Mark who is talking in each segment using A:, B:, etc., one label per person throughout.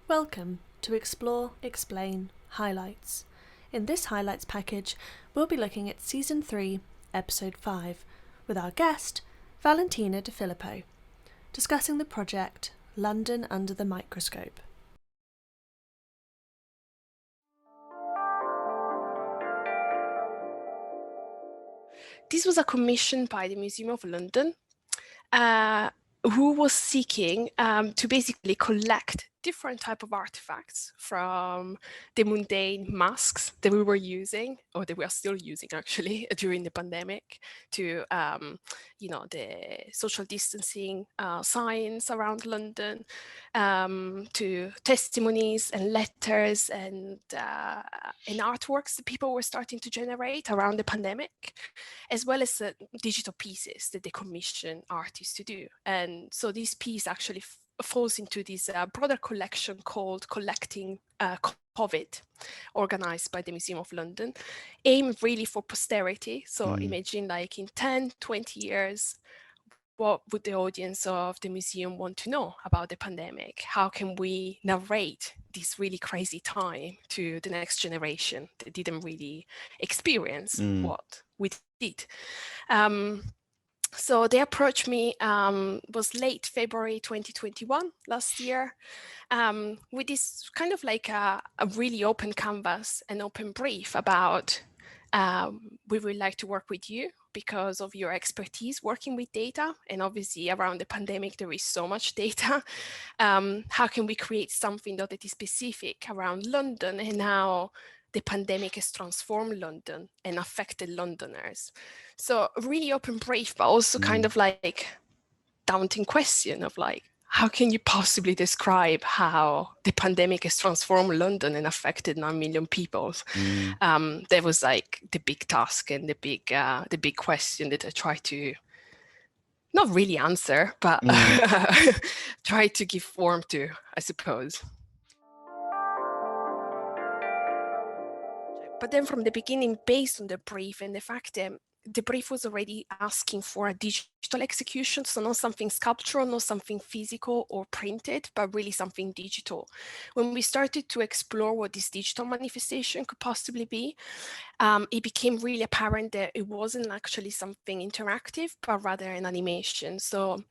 A: Welcome to Explore, Explain, Highlights. In this Highlights package, we'll be looking at Season 3, Episode 5, with our guest, Valentina D'Efilippo, discussing the project London Under the Microscope.
B: This was a commission by the Museum of London, who was seeking to basically collect different type of artifacts from the mundane masks that we were using, or that we are still using actually, during the pandemic, to the social distancing signs around London, to testimonies and letters and artworks that people were starting to generate around the pandemic, as well as digital pieces that they commission artists to do. And so this piece actually falls into this broader collection called Collecting COVID, organized by the Museum of London, aimed really for posterity. So imagine like in 10, 20 years, what would the audience of the museum want to know about the pandemic? How can we narrate this really crazy time to the next generation that didn't really experience what we did? So they approached me, was late February 2021, last year, with this kind of like a really open canvas, an open brief about we would like to work with you because of your expertise working with data. And obviously around the pandemic, there is so much data. How can we create something that is specific around London and how the pandemic has transformed London and affected Londoners? So really open brief, but also kind of like daunting question of like, how can you possibly describe how the pandemic has transformed London and affected 9 million people? That was like the big task and the big question that I try to not really answer, but try to give form to, I suppose. But then from the beginning, based on the brief and the fact that the brief was already asking for a digital execution, so not something sculptural, not something physical or printed, but really something digital. When we started to explore what this digital manifestation could possibly be, it became really apparent that it wasn't actually something interactive, but rather an animation. So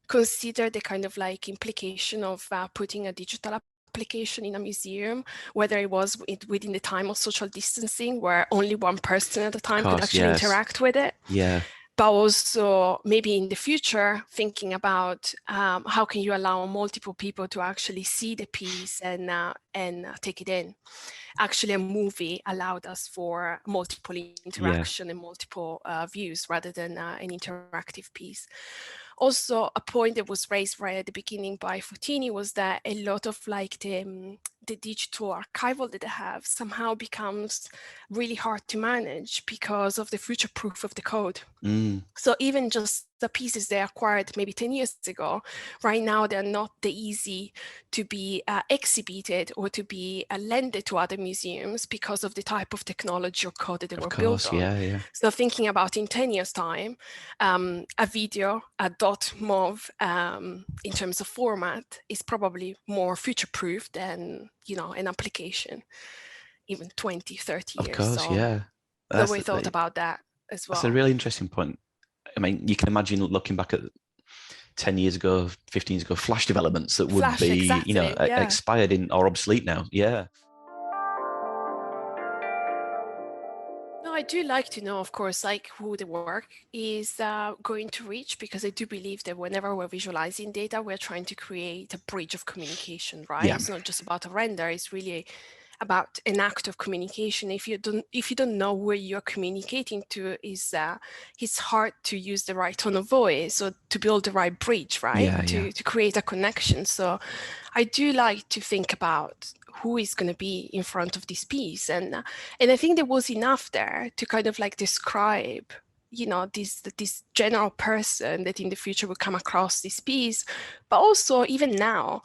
B: consider the kind of like implication of putting a digital application in a museum, whether it was within the time of social distancing, where only one person at a time could actually interact with it.
C: Yeah.
B: But also maybe in the future, thinking about how can you allow multiple people to actually see the piece and take it in. Actually, a movie allowed us for multiple interaction and multiple views rather than an interactive piece. Also, a point that was raised right at the beginning by Fotini was that a lot of like the digital archival that they have somehow becomes really hard to manage because of the future proof of the code. So even just the pieces they acquired maybe 10 years ago, right now they're not that easy to be exhibited or to be lended to other museums because of the type of technology or code that they were built on. So thinking about in 10 years time, a video, a .mov in terms of format is probably more future-proof than, an application, even 20, 30 years.
C: Of course,
B: so
C: yeah.
B: So we thought about that as well.
C: That's a really interesting point. I mean, you can imagine looking back at 10 years ago, 15 years ago, Flash developments that would be, expired or obsolete now. Yeah.
B: No, I do like to know, of course, like who the work is going to reach, because I do believe that whenever we're visualizing data, we're trying to create a bridge of communication, right?
C: Yeah.
B: It's not just about a render, it's really about an act of communication. If you don't know where you're communicating to, it's hard to use the right tone of voice or to build the right bridge, right? To create a connection. So I do like to think about who is going to be in front of this piece, and I think there was enough there to kind of like describe this general person that in the future will come across this piece, but also even now,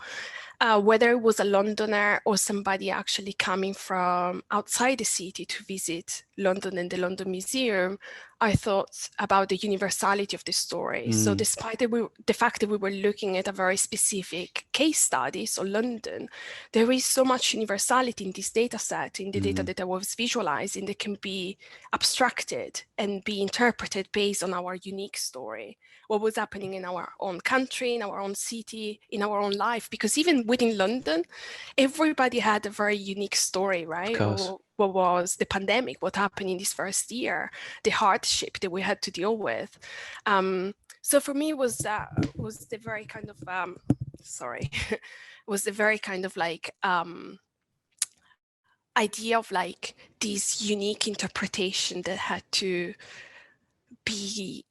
B: whether it was a Londoner or somebody actually coming from outside the city to visit London and the London Museum, I thought about the universality of the story. So despite the fact that we were looking at a very specific case study, so London, there is so much universality in this data set, in the data that I was visualizing, that can be abstracted and be interpreted based on our unique story, what was happening in our own country, in our own city, in our own life. Because even within London, everybody had a very unique story, right?
C: Of course.
B: What was the pandemic, what happened in this first year, the hardship that we had to deal with. So for me, was the very kind of was the very kind of like idea of like this unique interpretation that had to be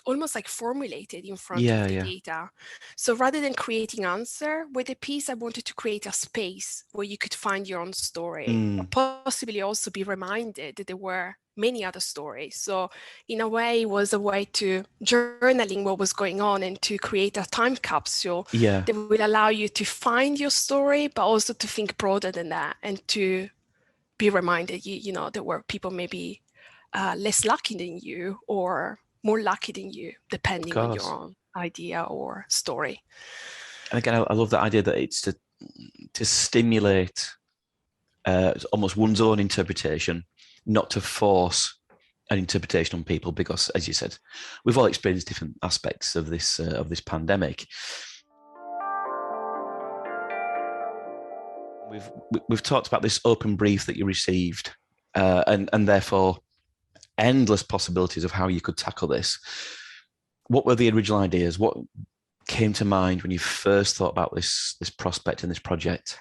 B: almost like formulated in front of the data. So rather than creating answer with a piece, I wanted to create a space where you could find your own story, possibly also be reminded that there were many other stories. So in a way, it was a way to journaling what was going on and to create a time capsule that will allow you to find your story, but also to think broader than that and to be reminded, you know, there were people maybe less lucky than you or more lucky than you, depending on your own idea or story.
C: And again, I love that idea that it's to stimulate almost one's own interpretation, not to force an interpretation on people, because, as you said, we've all experienced different aspects of this pandemic. We've talked about this open brief that you received, and therefore endless possibilities of how you could tackle this. What were the original ideas? What came to mind when you first thought about this prospect and this project?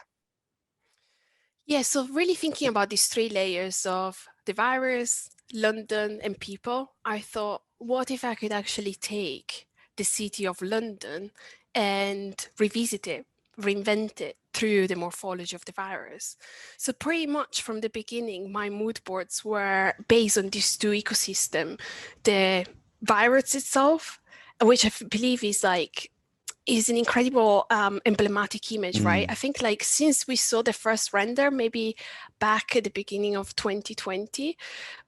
B: Yeah, so really thinking about these three layers of the virus, London, and people, I thought, what if I could actually take the city of London and revisit it, reinvent it through the morphology of the virus? So pretty much from the beginning, my mood boards were based on these two ecosystems, the virus itself, which I believe is an incredible emblematic image, right? I think like since we saw the first render, maybe back at the beginning of 2020,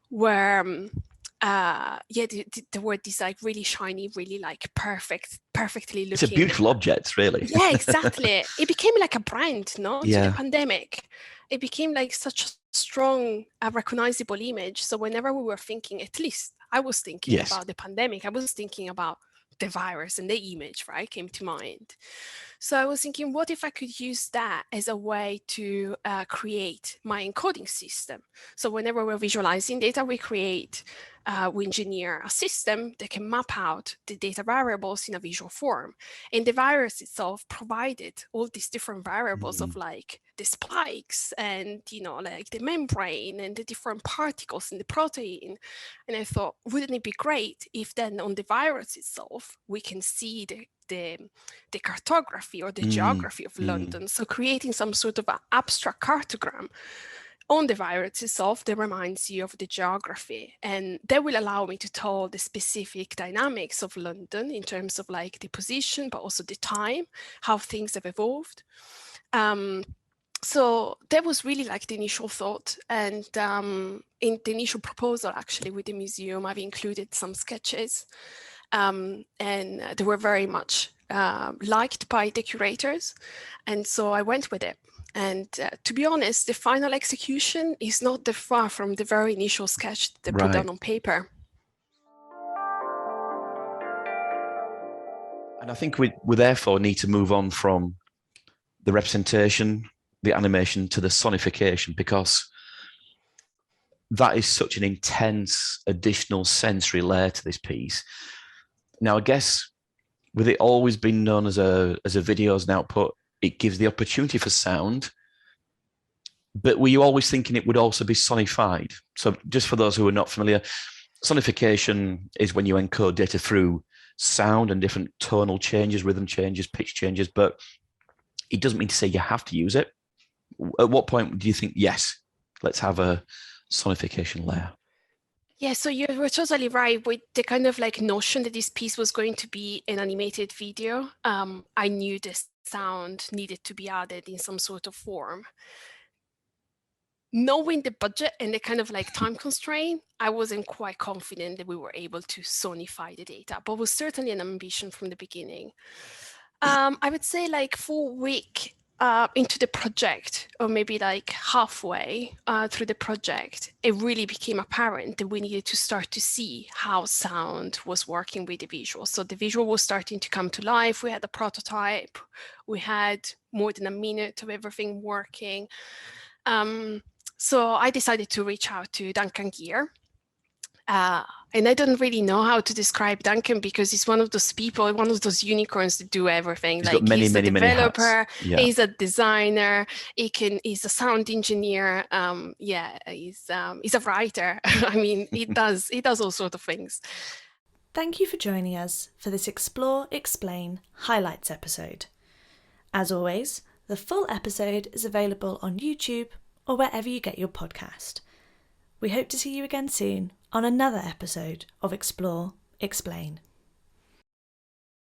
B: where there were these like really shiny, really like perfectly looking.
C: It's a beautiful object, really.
B: Yeah, exactly. It became like a brand, no, to
C: Yeah.
B: the pandemic. It became like such a strong, recognizable image. So whenever we were thinking, at least I was thinking about the pandemic, I was thinking about the virus, and the image, right, came to mind. So I was thinking, what if I could use that as a way to create my encoding system? So whenever we're visualizing data, we engineer a system that can map out the data variables in a visual form. And the virus itself provided all these different variables of like the spikes and, you know, like the membrane and the different particles in the protein. And I thought, wouldn't it be great if then on the virus itself, we can see the cartography or the geography of London. So creating some sort of an abstract cartogram on the virus itself that reminds you of the geography. And that will allow me to tell the specific dynamics of London in terms of like the position, but also the time, how things have evolved. So that was really like the initial thought. And in the initial proposal, actually, with the museum, I've included some sketches. And they were very much liked by the curators. And so I went with it. And to be honest, the final execution is not that far from the very initial sketch that they put down on paper.
C: And I think we therefore need to move on from the representation, the animation, to the sonification, because that is such an intense additional sensory layer to this piece. Now, I guess with it always been known as a video, as an output, it gives the opportunity for sound. But were you always thinking it would also be sonified? So just for those who are not familiar, sonification is when you encode data through sound and different tonal changes, rhythm changes, pitch changes, but it doesn't mean to say you have to use it. At what point do you think, yes, let's have a sonification layer?
B: Yeah, so you were totally right with the kind of like notion that this piece was going to be an animated video. I knew the sound needed to be added in some sort of form. knowing the budget and the kind of like time constraint, I wasn't quite confident that we were able to sonify the data, but it was certainly an ambition from the beginning. I would say like 4 weeks into the project, or maybe like halfway through the project, it really became apparent that we needed to start to see how sound was working with the visual. So the visual was starting to come to life. We had a prototype. We had more than a minute of everything working. So I decided to reach out to Duncan Gear. And I don't really know how to describe Duncan, because he's one of those people, one of those unicorns that do everything.
C: He's got many,
B: he's a
C: many, many hats.
B: developer,
C: Yeah.
B: he's a designer, he's a sound engineer. He's a writer. I mean, he does all sorts of things.
A: Thank you for joining us for this Explore, Explain Highlights episode. As always, the full episode is available on YouTube or wherever you get your podcast. We hope to see you again soon on another episode of Explore, Explain.